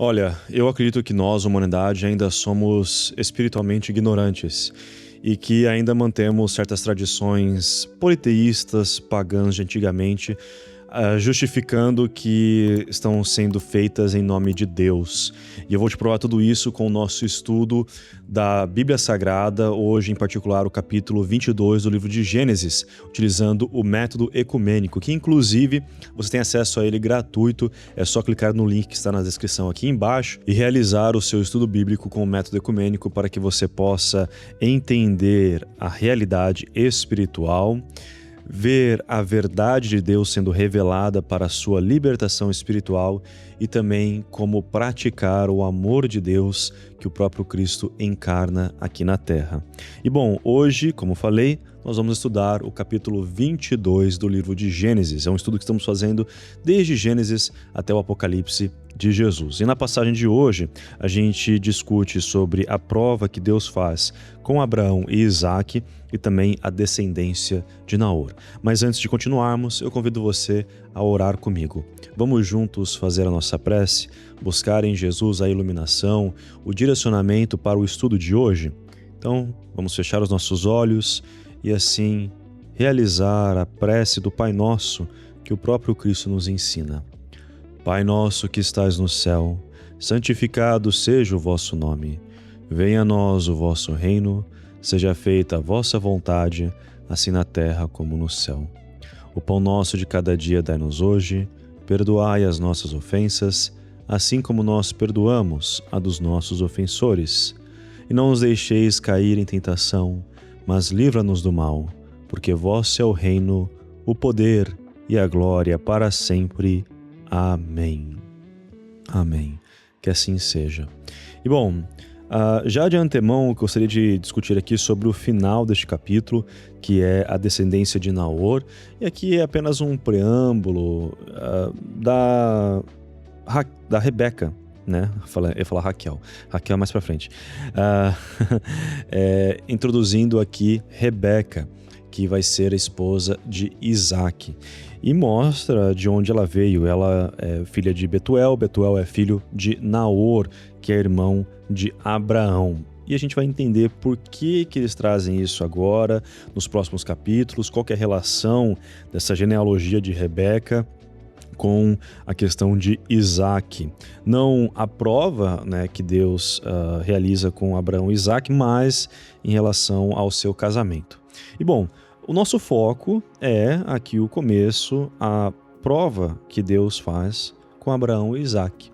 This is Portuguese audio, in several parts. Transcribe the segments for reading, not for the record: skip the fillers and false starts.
Olha, eu acredito que nós, humanidade, ainda somos espiritualmente ignorantes e que ainda mantemos certas tradições politeístas, pagãs de antigamente, justificando que estão sendo feitas em nome de Deus. E eu vou te provar tudo isso com o nosso estudo da Bíblia Sagrada, hoje em particular o capítulo 22 do livro de Gênesis, utilizando o método ecumênico, que inclusive você tem acesso a ele gratuito, é só clicar no link que está na descrição aqui embaixo e realizar o seu estudo bíblico com o método ecumênico para que você possa entender a realidade espiritual, ver a verdade de Deus sendo revelada para a sua libertação espiritual e também como praticar o amor de Deus que o próprio Cristo encarna aqui na Terra. E bom, hoje, como falei, nós vamos estudar o capítulo 22 do livro de Gênesis. É um estudo que estamos fazendo desde Gênesis até o Apocalipse de Jesus. E na passagem de hoje, a gente discute sobre a prova que Deus faz com Abraão e Isaque e também a descendência de Naor. Mas antes de continuarmos, eu convido você a orar comigo. Vamos juntos fazer a nossa prece, buscar em Jesus a iluminação, o direcionamento para o estudo de hoje? Então, vamos fechar os nossos olhos e assim realizar a prece do Pai Nosso que o próprio Cristo nos ensina. Pai nosso que estais no céu, santificado seja o vosso nome. Venha a nós o vosso reino, seja feita a vossa vontade, assim na terra como no céu. O pão nosso de cada dia dai-nos hoje, perdoai as nossas ofensas, assim como nós perdoamos a dos nossos ofensores. E não os deixeis cair em tentação, mas livra-nos do mal, porque vosso é o reino, o poder e a glória para sempre. Amém. Amém. Que assim seja. E bom, já de antemão eu gostaria de discutir aqui sobre o final deste capítulo, que é a descendência de Naor. E aqui é apenas um preâmbulo da Rebeca, né? Eu ia falar Raquel. Raquel mais pra frente. Introduzindo aqui Rebeca, que vai ser a esposa de Isaque. E mostra de onde ela veio. Ela é filha de Betuel, Betuel é filho de Naor, que é irmão de Abraão. E a gente vai entender por que eles trazem isso agora, nos próximos capítulos, qual que é a relação dessa genealogia de Rebeca com a questão de Isaque. Não a prova, né, que Deus realiza com Abraão e Isaque, mas em relação ao seu casamento. E bom, o nosso foco é aqui o começo, a prova que Deus faz com Abraão e Isaque,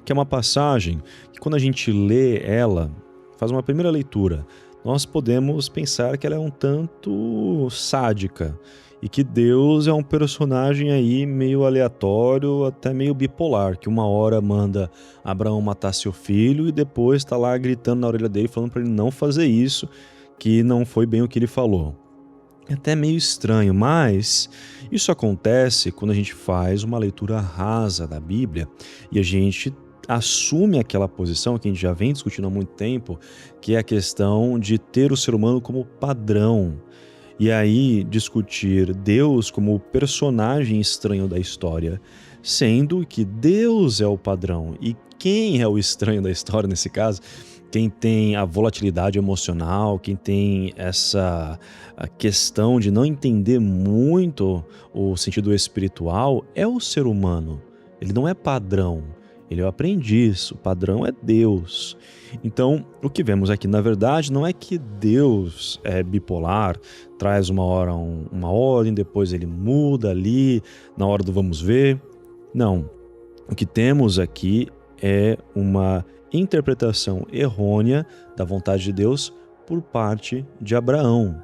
que é uma passagem que quando a gente lê ela, faz uma primeira leitura, nós podemos pensar que ela é um tanto sádica e que Deus é um personagem aí meio aleatório, até meio bipolar, que uma hora manda Abraão matar seu filho e depois está lá gritando na orelha dele, falando para ele não fazer isso, que não foi bem o que ele falou. É até meio estranho, mas isso acontece quando a gente faz uma leitura rasa da Bíblia e a gente assume aquela posição que a gente já vem discutindo há muito tempo, que é a questão de ter o ser humano como padrão. E aí discutir Deus como o personagem estranho da história, sendo que Deus é o padrão. E quem é o estranho da história nesse caso? Quem tem a volatilidade emocional, quem tem essa questão de não entender muito o sentido espiritual é o ser humano. Ele não é padrão, ele é o aprendiz, o padrão é Deus. Então, o que vemos aqui, na verdade, não é que Deus é bipolar, traz uma hora uma ordem, depois ele muda ali, na hora do vamos ver. Não. O que temos aqui é uma interpretação errônea da vontade de Deus por parte de Abraão.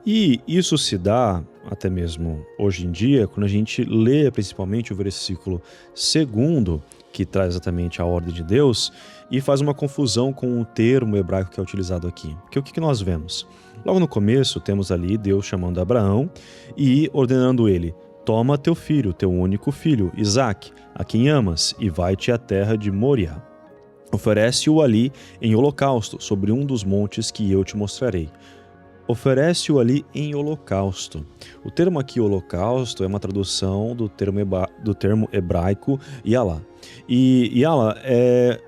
E isso se dá, até mesmo hoje em dia, quando a gente lê principalmente o versículo 2, que traz exatamente a ordem de Deus, e faz uma confusão com o termo hebraico que é utilizado aqui. Porque o que nós vemos? Logo no começo, temos ali Deus chamando Abraão e ordenando ele: toma teu filho, teu único filho, Isaque, a quem amas, e vai-te à terra de Moriá. Oferece-o ali em holocausto, sobre um dos montes que eu te mostrarei. oferece-o ali em holocausto. O termo aqui holocausto é uma tradução do termo hebraico Yalá. E Yalá é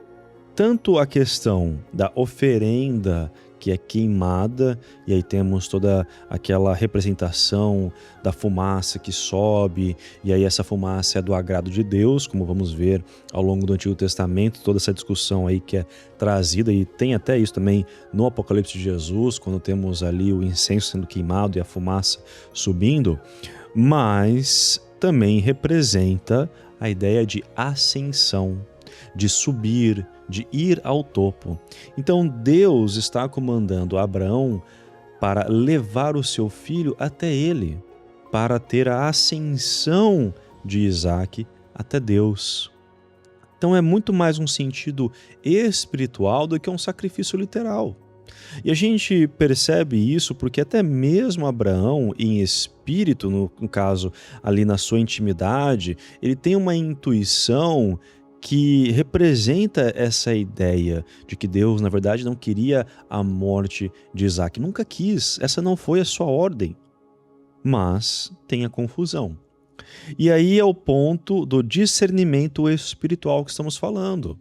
tanto a questão da oferenda que é queimada, e aí temos toda aquela representação da fumaça que sobe, e aí essa fumaça é do agrado de Deus, como vamos ver ao longo do Antigo Testamento, toda essa discussão aí que é trazida, e tem até isso também no Apocalipse de Jesus, quando temos ali o incenso sendo queimado e a fumaça subindo, mas também representa a ideia de ascensão, de subir, de ir ao topo. Então Deus está comandando Abraão para levar o seu filho até ele, para ter a ascensão de Isaque até Deus. Então é muito mais um sentido espiritual do que um sacrifício literal. E a gente percebe isso porque até mesmo Abraão, em espírito, no caso ali na sua intimidade, ele tem uma intuição que representa essa ideia de que Deus, na verdade, não queria a morte de Isaque. Nunca quis, essa não foi a sua ordem. Mas tem a confusão. E aí é o ponto do discernimento espiritual que estamos falando.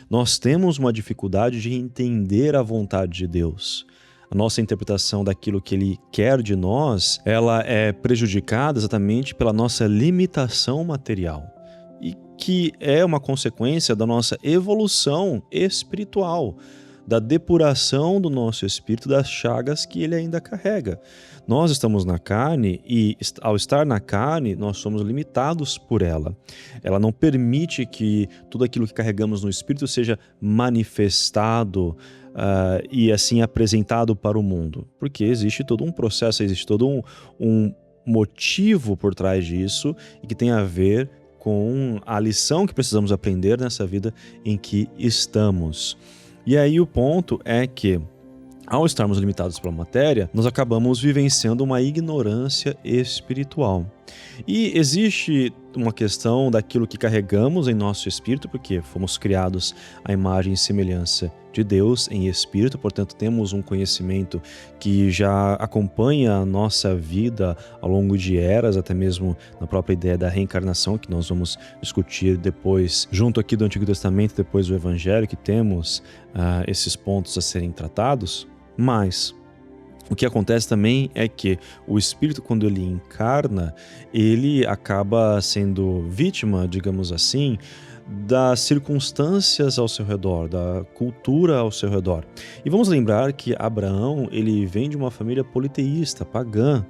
Nós temos uma dificuldade de entender a vontade de Deus. A nossa interpretação daquilo que Ele quer de nós, ela é prejudicada exatamente pela nossa limitação material. E que é uma consequência da nossa evolução espiritual, da depuração do nosso espírito das chagas que ele ainda carrega. Nós estamos na carne e, ao estar na carne, nós somos limitados por ela. Ela não permite que tudo aquilo que carregamos no espírito seja manifestado e assim apresentado para o mundo, porque existe todo um processo, existe todo um motivo por trás disso e que tem a ver com a lição que precisamos aprender nessa vida em que estamos. E aí o ponto é que, ao estarmos limitados pela matéria, nós acabamos vivenciando uma ignorância espiritual. E existe uma questão daquilo que carregamos em nosso espírito, porque fomos criados à imagem e semelhança de Deus em espírito, portanto temos um conhecimento que já acompanha a nossa vida ao longo de eras, até mesmo na própria ideia da reencarnação, que nós vamos discutir depois, junto aqui do Antigo Testamento, depois do Evangelho, que temos esses pontos a serem tratados. Mas o que acontece também é que o espírito, quando ele encarna, ele acaba sendo vítima, digamos assim, das circunstâncias ao seu redor, da cultura ao seu redor. E vamos lembrar que Abraão, ele vem de uma família politeísta, pagã.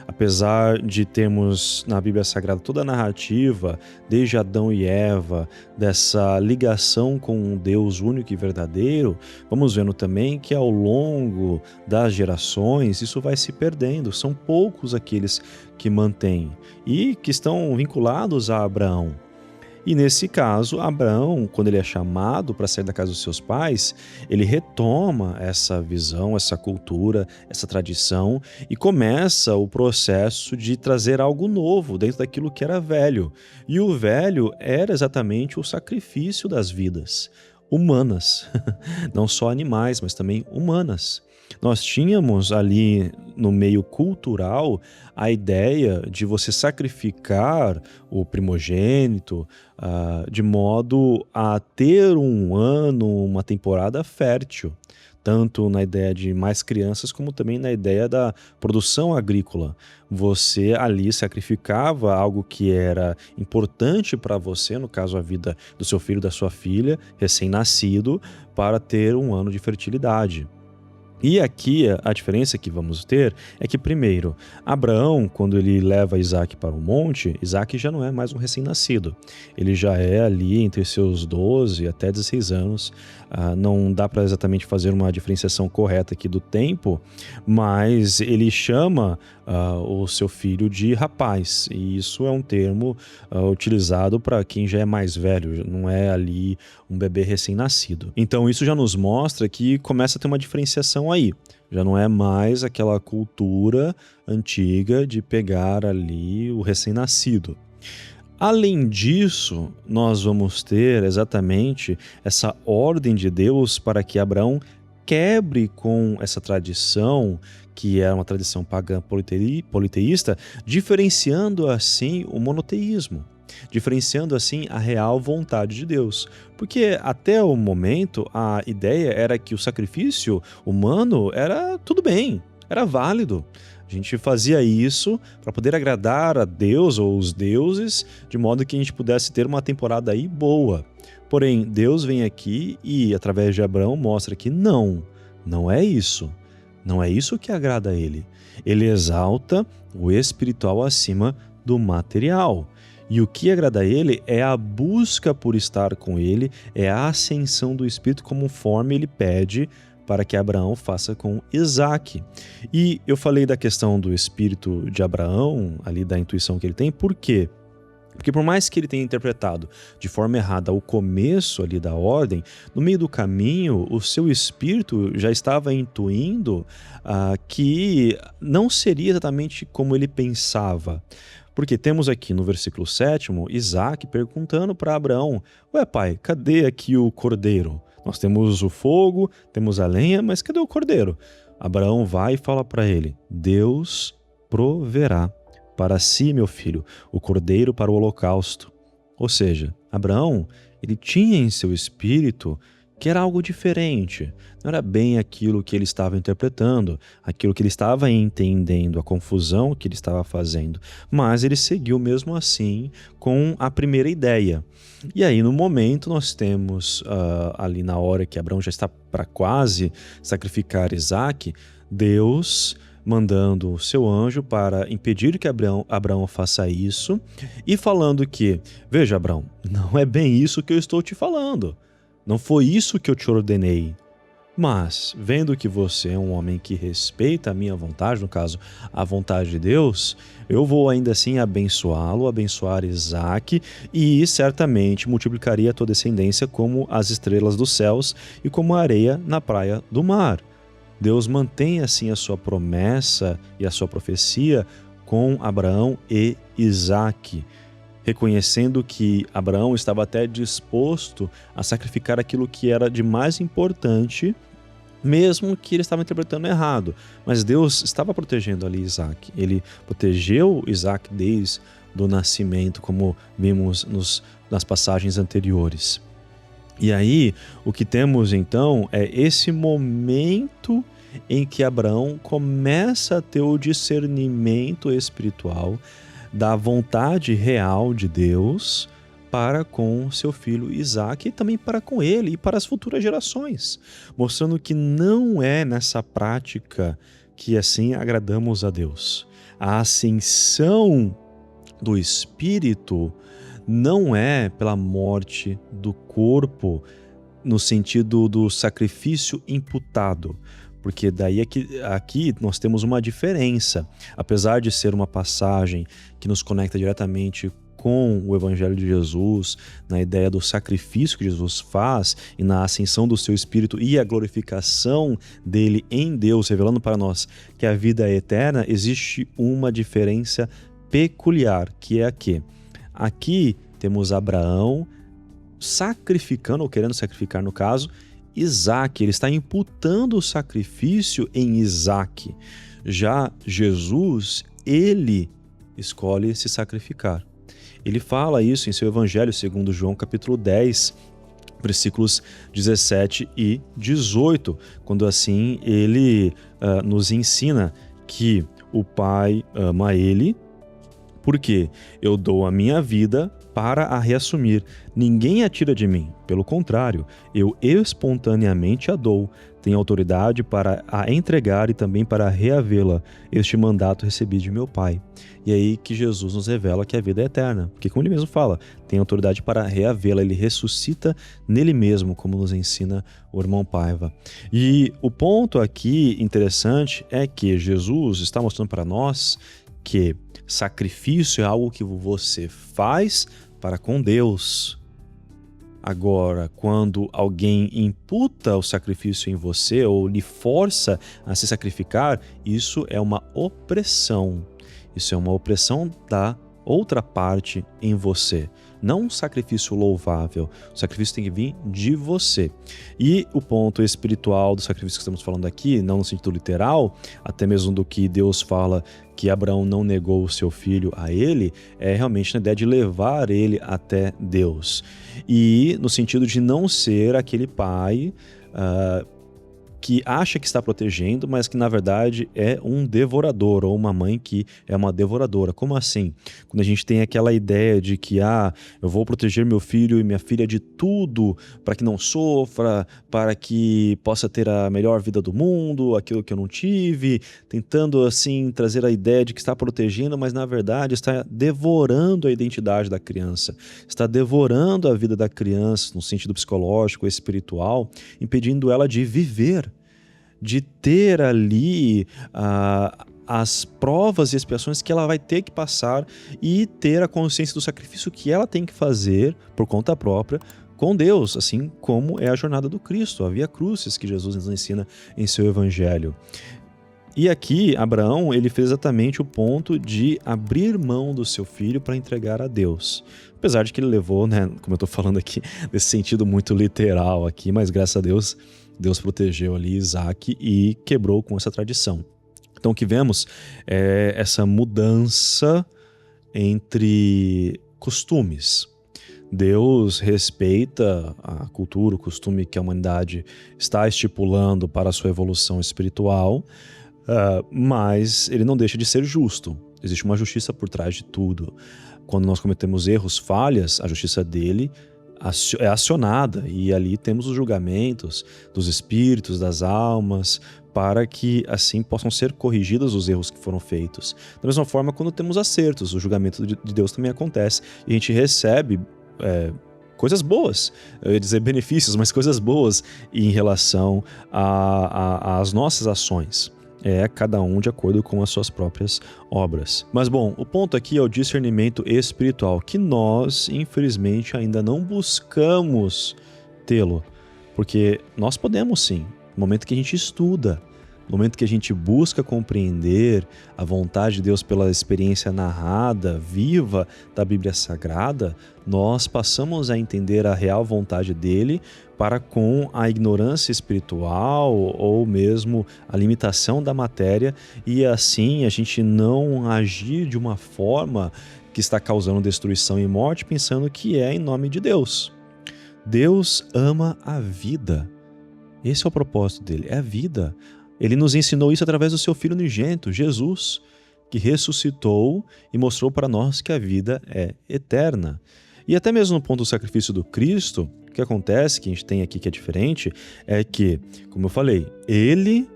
Apesar de termos na Bíblia Sagrada toda a narrativa, desde Adão e Eva, dessa ligação com um Deus único e verdadeiro, vamos vendo também que ao longo das gerações isso vai se perdendo. São poucos aqueles que mantêm e que estão vinculados a Abraão. E nesse caso, Abraão, quando ele é chamado para sair da casa dos seus pais, ele retoma essa visão, essa cultura, essa tradição e começa o processo de trazer algo novo dentro daquilo que era velho. E o velho era exatamente o sacrifício das vidas humanas, não só animais, mas também humanas. Nós tínhamos ali no meio cultural a ideia de você sacrificar o primogênito de modo a ter um ano, uma temporada fértil, tanto na ideia de mais crianças como também na ideia da produção agrícola. Você ali sacrificava algo que era importante para você, no caso a vida do seu filho, da sua filha, recém-nascido, para ter um ano de fertilidade. E aqui a diferença que vamos ter é que, primeiro, Abraão, quando ele leva Isaque para o monte, Isaque já não é mais um recém-nascido. Ele já é ali entre seus 12 até 16 anos. Não dá para exatamente fazer uma diferenciação correta aqui do tempo, mas ele chama o seu filho de rapaz. E isso é um termo utilizado para quem já é mais velho, não é ali um bebê recém-nascido. Então isso já nos mostra que começa a ter uma diferenciação aí. Já não é mais aquela cultura antiga de pegar ali o recém-nascido. Além disso, nós vamos ter exatamente essa ordem de Deus para que Abraão quebre com essa tradição, que é uma tradição pagã politeísta, diferenciando assim o monoteísmo, diferenciando assim a real vontade de Deus. Porque até o momento a ideia era que o sacrifício humano era tudo bem, era válido. A gente fazia isso para poder agradar a Deus ou os deuses, de modo que a gente pudesse ter uma temporada aí boa. Porém, Deus vem aqui e, através de Abraão, mostra que não é isso. Não é isso que agrada a ele. Ele exalta o espiritual acima do material. E o que agrada a ele é a busca por estar com ele, é a ascensão do Espírito conforme ele pede para que Abraão faça com Isaque. E eu falei da questão do espírito de Abraão, ali da intuição que ele tem, por quê? Porque por mais que ele tenha interpretado de forma errada o começo ali da ordem, no meio do caminho o seu espírito já estava intuindo que não seria exatamente como ele pensava. Porque temos aqui no versículo 7º, Isaque perguntando para Abraão: ué pai, cadê aqui o cordeiro? Nós temos o fogo, temos a lenha, mas cadê o cordeiro? Abraão vai e fala para ele: Deus proverá para si, meu filho, o cordeiro para o holocausto. Ou seja, Abraão, ele tinha em seu espírito que era algo diferente. Não era bem aquilo que ele estava interpretando, aquilo que ele estava entendendo, a confusão que ele estava fazendo. Mas ele seguiu mesmo assim com a primeira ideia. E aí, no momento, nós temos ali na hora que Abraão já está para quase sacrificar Isaque, Deus mandando o seu anjo para impedir que Abraão faça isso e falando que, veja Abraão, não é bem isso que eu estou te falando. Não foi isso que eu te ordenei. Mas, vendo que você é um homem que respeita a minha vontade, no caso, a vontade de Deus, eu vou ainda assim abençoá-lo, abençoar Isaque e certamente multiplicaria a tua descendência como as estrelas dos céus e como a areia na praia do mar. Deus mantém assim a sua promessa e a sua profecia com Abraão e Isaque, reconhecendo que Abraão estava até disposto a sacrificar aquilo que era de mais importante, mesmo que ele estava interpretando errado. Mas Deus estava protegendo ali Isaque. Ele protegeu Isaque desde o nascimento, como vimos nas passagens anteriores. E aí, o que temos então é esse momento em que Abraão começa a ter o discernimento espiritual da vontade real de Deus para com seu filho Isaque e também para com ele e para as futuras gerações, mostrando que não é nessa prática que assim agradamos a Deus. A ascensão do Espírito não é pela morte do corpo no sentido do sacrifício imputado, porque daí aqui nós temos uma diferença. Apesar de ser uma passagem que nos conecta diretamente com o Evangelho de Jesus, na ideia do sacrifício que Jesus faz e na ascensão do seu Espírito e a glorificação dele em Deus, revelando para nós que a vida é eterna, existe uma diferença peculiar, que é a que aqui temos Abraão sacrificando, ou querendo sacrificar no caso, Isaque. Ele está imputando o sacrifício em Isaque. Já Jesus, ele escolhe se sacrificar. Ele fala isso em seu Evangelho, segundo João capítulo 10, versículos 17 e 18, quando assim ele nos ensina que o Pai ama ele, porque eu dou a minha vida para a reassumir. Ninguém a tira de mim. Pelo contrário, eu espontaneamente a dou. Tenho autoridade para a entregar e também para reavê-la. Este mandato recebi de meu Pai. E aí que Jesus nos revela que a vida é eterna. Porque como ele mesmo fala, tem autoridade para reavê-la. Ele ressuscita nele mesmo, como nos ensina o irmão Paiva. E o ponto aqui interessante é que Jesus está mostrando para nós que sacrifício é algo que você faz para com Deus. Agora, quando alguém imputa o sacrifício em você ou lhe força a se sacrificar, isso é uma opressão. Isso é uma opressão da outra parte em você. não um sacrifício louvável. O sacrifício tem que vir de você. E o ponto espiritual do sacrifício que estamos falando aqui, não no sentido literal, até mesmo do que Deus fala que Abraão não negou o seu filho a ele, é realmente na ideia de levar ele até Deus. E no sentido de não ser aquele pai que acha que está protegendo, mas que na verdade é um devorador, ou uma mãe que é uma devoradora. Como assim? Quando a gente tem aquela ideia de que eu vou proteger meu filho e minha filha de tudo para que não sofra, para que possa ter a melhor vida do mundo, aquilo que eu não tive, tentando assim trazer a ideia de que está protegendo, mas na verdade está devorando a identidade da criança, está devorando a vida da criança no sentido psicológico, espiritual, impedindo ela de viver, de ter ali as provas e expiações que ela vai ter que passar e ter a consciência do sacrifício que ela tem que fazer por conta própria com Deus, assim como é a jornada do Cristo, a Via Crucis que Jesus nos ensina em seu Evangelho. E aqui, Abraão, ele fez exatamente o ponto de abrir mão do seu filho para entregar a Deus. Apesar de que ele levou, né, como eu estou falando aqui, nesse sentido muito literal aqui, mas graças a Deus, Deus protegeu ali Isaac e quebrou com essa tradição. Então o que vemos é essa mudança entre costumes. Deus respeita a cultura, o costume que a humanidade está estipulando para a sua evolução espiritual, mas ele não deixa de ser justo. Existe uma justiça por trás de tudo. Quando nós cometemos erros, falhas, a justiça dele é acionada e ali temos os julgamentos dos espíritos, das almas, para que assim possam ser corrigidos os erros que foram feitos. Da mesma forma, quando temos acertos, o julgamento de Deus também acontece e a gente recebe coisas boas, eu ia dizer benefícios, mas coisas boas em relação às nossas ações. Cada um de acordo com as suas próprias obras. Mas bom, o ponto aqui é o discernimento espiritual, que nós, infelizmente, ainda não buscamos tê-lo, porque nós podemos sim, no momento que a gente estuda, no momento que a gente busca compreender a vontade de Deus pela experiência narrada, viva da Bíblia Sagrada, nós passamos a entender a real vontade dele para com a ignorância espiritual ou mesmo a limitação da matéria e assim a gente não agir de uma forma que está causando destruição e morte pensando que é em nome de Deus. Deus ama a vida. Esse é o propósito dele, é a vida. Ele nos ensinou isso através do seu Filho unigênito, Jesus, que ressuscitou e mostrou para nós que a vida é eterna. E até mesmo no ponto do sacrifício do Cristo, o que acontece, que a gente tem aqui que é diferente, é que, como eu falei, ele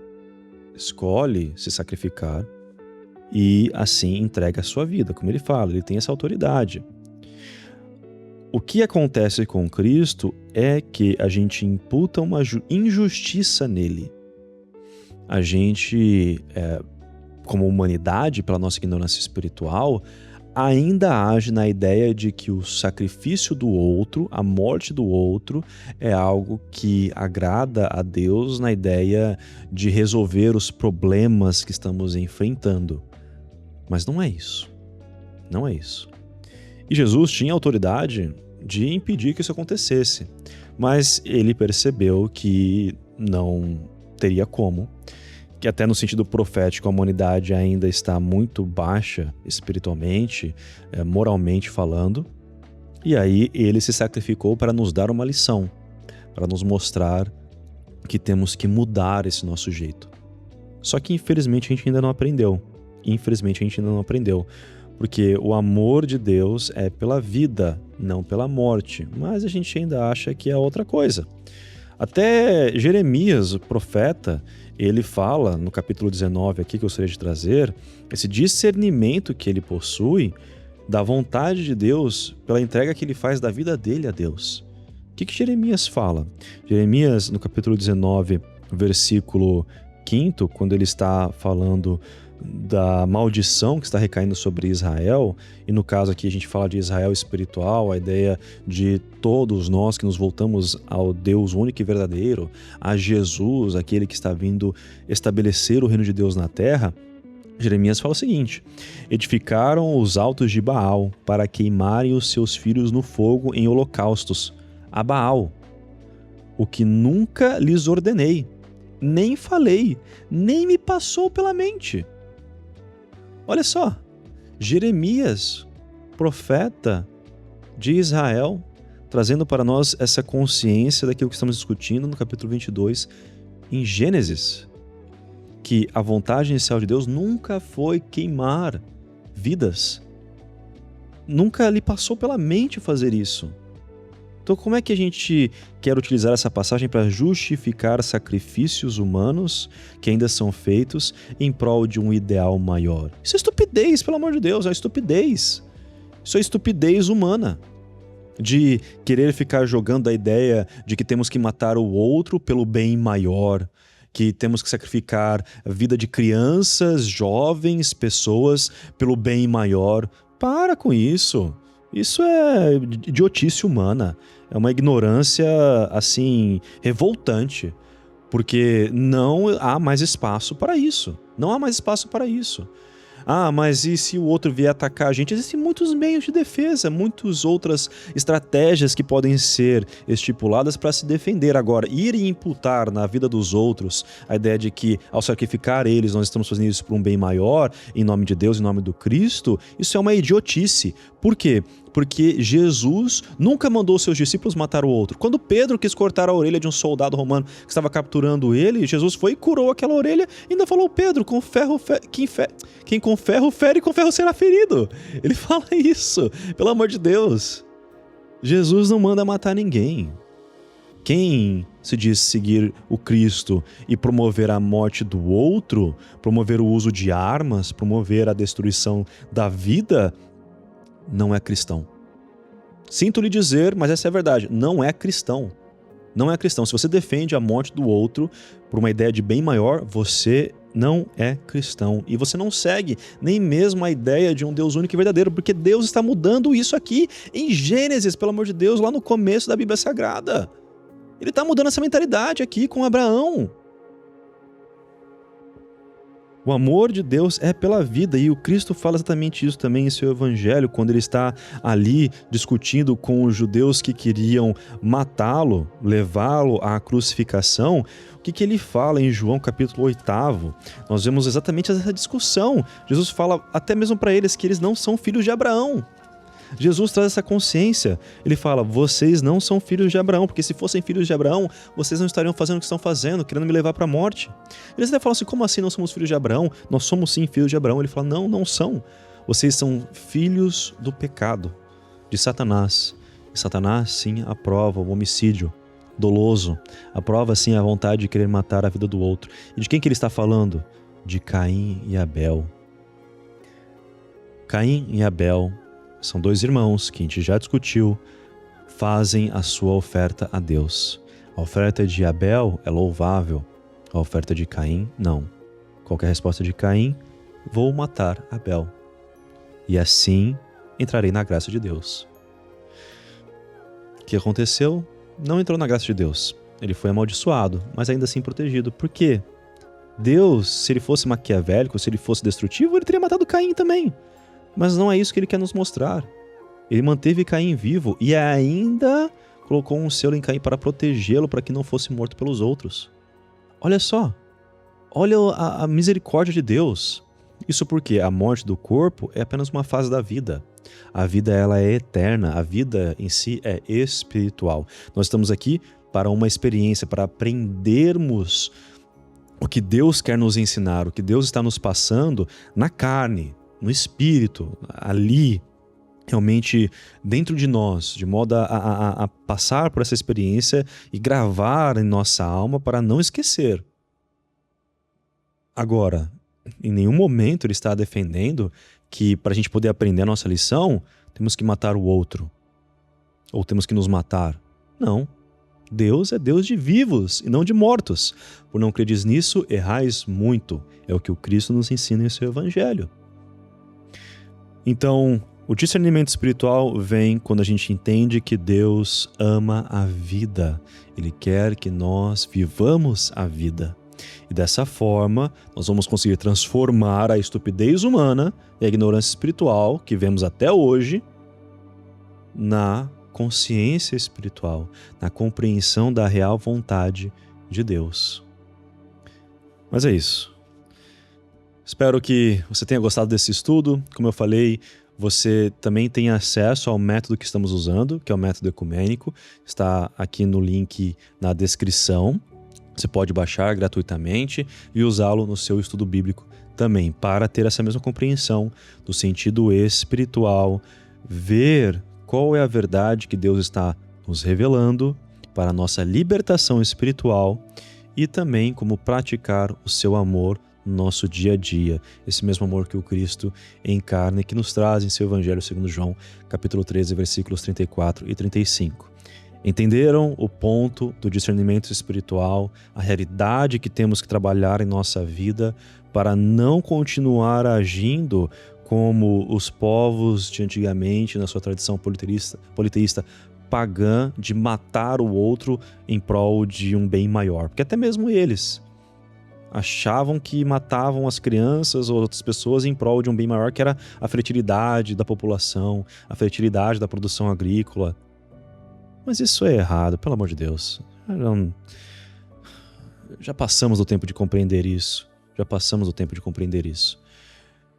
escolhe se sacrificar e assim entrega a sua vida, como ele fala, ele tem essa autoridade. O que acontece com Cristo é que a gente imputa uma injustiça nele. A gente, como humanidade, pela nossa ignorância espiritual, ainda age na ideia de que o sacrifício do outro, a morte do outro, é algo que agrada a Deus na ideia de resolver os problemas que estamos enfrentando. Mas não é isso. Não é isso. E Jesus tinha autoridade de impedir que isso acontecesse, mas ele percebeu que não teria como, que até no sentido profético a humanidade ainda está muito baixa espiritualmente, moralmente falando, e aí ele se sacrificou para nos dar uma lição, para nos mostrar que temos que mudar esse nosso jeito. Só que infelizmente a gente ainda não aprendeu, porque o amor de Deus é pela vida, não pela morte, mas a gente ainda acha que é outra coisa. Até Jeremias, o profeta, ele fala no capítulo 19 aqui que eu gostaria de trazer, esse discernimento que ele possui da vontade de Deus pela entrega que ele faz da vida dele a Deus. O que Jeremias fala? Jeremias, no capítulo 19, versículo 5, quando ele está falando da maldição que está recaindo sobre Israel, e no caso aqui a gente fala de Israel espiritual, a ideia de todos nós que nos voltamos ao Deus único e verdadeiro, a Jesus, aquele que está vindo estabelecer o reino de Deus na terra, Jeremias fala o seguinte: edificaram os altos de Baal para queimarem os seus filhos no fogo em holocaustos a Baal, o que nunca lhes ordenei, nem falei, nem me passou pela mente. Olha só, Jeremias, profeta de Israel, trazendo para nós essa consciência daquilo que estamos discutindo no capítulo 22 em Gênesis, que a vontade inicial de Deus nunca foi queimar vidas. Nunca lhe passou pela mente fazer isso. Então, como é que a gente quer utilizar essa passagem para justificar sacrifícios humanos que ainda são feitos em prol de um ideal maior? Isso é estupidez, pelo amor de Deus, é estupidez. Isso é estupidez humana. De querer ficar jogando a ideia de que temos que matar o outro pelo bem maior, que temos que sacrificar a vida de crianças, jovens, pessoas pelo bem maior. Para com isso. Isso é idiotice humana. É uma ignorância, assim, revoltante. Porque não há mais espaço para isso. Não há mais espaço para isso. Ah, mas e se o outro vier atacar a gente? Existem muitos meios de defesa, muitas outras estratégias que podem ser estipuladas para se defender. Agora, ir e imputar na vida dos outros a ideia de que ao sacrificar eles nós estamos fazendo isso por um bem maior, em nome de Deus, em nome do Cristo, isso é uma idiotice. Por quê? Porque Jesus nunca mandou seus discípulos matar o outro. Quando Pedro quis cortar a orelha de um soldado romano que estava capturando ele, Jesus foi e curou aquela orelha e ainda falou: Pedro, com ferro, quem com ferro fere, com ferro será ferido. Ele fala isso, pelo amor de Deus. Jesus não manda matar ninguém. Quem se diz seguir o Cristo e promover a morte do outro, promover o uso de armas, promover a destruição da vida, não é cristão. Sinto lhe dizer, mas essa é a verdade, não é cristão. Não é cristão. Se você defende a morte do outro por uma ideia de bem maior, você não é cristão. E você não segue nem mesmo a ideia de um Deus único e verdadeiro, porque Deus está mudando isso aqui em Gênesis, pelo amor de Deus, lá no começo da Bíblia Sagrada. Ele está mudando essa mentalidade aqui com Abraão. O amor de Deus é pela vida, e o Cristo fala exatamente isso também em seu evangelho, quando ele está ali discutindo com os judeus que queriam matá-lo, levá-lo à crucificação. O que ele fala em João capítulo 8? Nós vemos exatamente essa discussão. Jesus fala até mesmo para eles que eles não são filhos de Abraão. Jesus traz essa consciência. Ele fala: vocês não são filhos de Abraão, porque se fossem filhos de Abraão, vocês não estariam fazendo o que estão fazendo, querendo me levar para a morte. Eles até falam assim: como assim não somos filhos de Abraão? Nós somos sim filhos de Abraão. Ele fala: não, não são. Vocês são filhos do pecado, de Satanás. E Satanás sim aprova o homicídio doloso, aprova sim a vontade de querer matar a vida do outro. E de quem que ele está falando? De Caim e Abel. Caim e Abel são dois irmãos que a gente já discutiu, fazem a sua oferta a Deus. A oferta de Abel é louvável, a oferta de Caim, não. Qual que é a resposta de Caim? Vou matar Abel, e assim entrarei na graça de Deus. O que aconteceu? Não entrou na graça de Deus. Ele foi amaldiçoado, mas ainda assim protegido. Por quê? Deus, se ele fosse maquiavélico, se ele fosse destrutivo, ele teria matado Caim também. Mas não é isso que ele quer nos mostrar. Ele manteve Caim vivo e ainda colocou um selo em Caim para protegê-lo, para que não fosse morto pelos outros. Olha só, olha a misericórdia de Deus. Isso porque a morte do corpo é apenas uma fase da vida. A vida, ela é eterna, a vida em si é espiritual. Nós estamos aqui para uma experiência, para aprendermos o que Deus quer nos ensinar, o que Deus está nos passando na carne, no espírito, ali, realmente dentro de nós, de modo a passar por essa experiência e gravar em nossa alma para não esquecer. Agora, em nenhum momento ele está defendendo que para a gente poder aprender a nossa lição, temos que matar o outro, ou temos que nos matar. Não. Deus é Deus de vivos e não de mortos. Por não credes nisso, errais muito. É o que o Cristo nos ensina em seu evangelho. Então, o discernimento espiritual vem quando a gente entende que Deus ama a vida. Ele quer que nós vivamos a vida. E dessa forma, nós vamos conseguir transformar a estupidez humana e a ignorância espiritual que vemos até hoje na consciência espiritual, na compreensão da real vontade de Deus. Mas é isso. Espero que você tenha gostado desse estudo. Como eu falei, você também tem acesso ao método que estamos usando, que é o método ecumênico. Está aqui no link na descrição. Você pode baixar gratuitamente e usá-lo no seu estudo bíblico também, para ter essa mesma compreensão do sentido espiritual, ver qual é a verdade que Deus está nos revelando para a nossa libertação espiritual e também como praticar o seu amor no nosso dia a dia, esse mesmo amor que o Cristo encarna e que nos traz em seu Evangelho segundo João, capítulo 13, versículos 34 e 35. Entenderam o ponto do discernimento espiritual, a realidade que temos que trabalhar em nossa vida para não continuar agindo como os povos de antigamente, na sua tradição politeísta pagã, de matar o outro em prol de um bem maior. Porque até mesmo eles achavam que matavam as crianças ou outras pessoas em prol de um bem maior, que era a fertilidade da população, a fertilidade da produção agrícola. Mas isso é errado, pelo amor de Deus. Já passamos do tempo de compreender isso.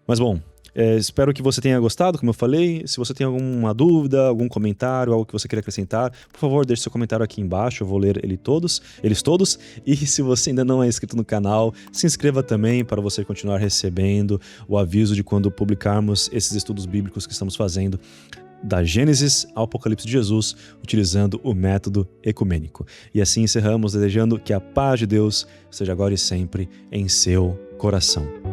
Mas bom, espero que você tenha gostado, como eu falei. Se você tem alguma dúvida, algum comentário, algo que você queira acrescentar, por favor, deixe seu comentário aqui embaixo, eu vou ler eles todos. E se você ainda não é inscrito no canal, se inscreva também para você continuar recebendo o aviso de quando publicarmos esses estudos bíblicos que estamos fazendo da Gênesis ao Apocalipse de Jesus, utilizando o método ecumênico. E assim encerramos, desejando que a paz de Deus esteja agora e sempre em seu coração.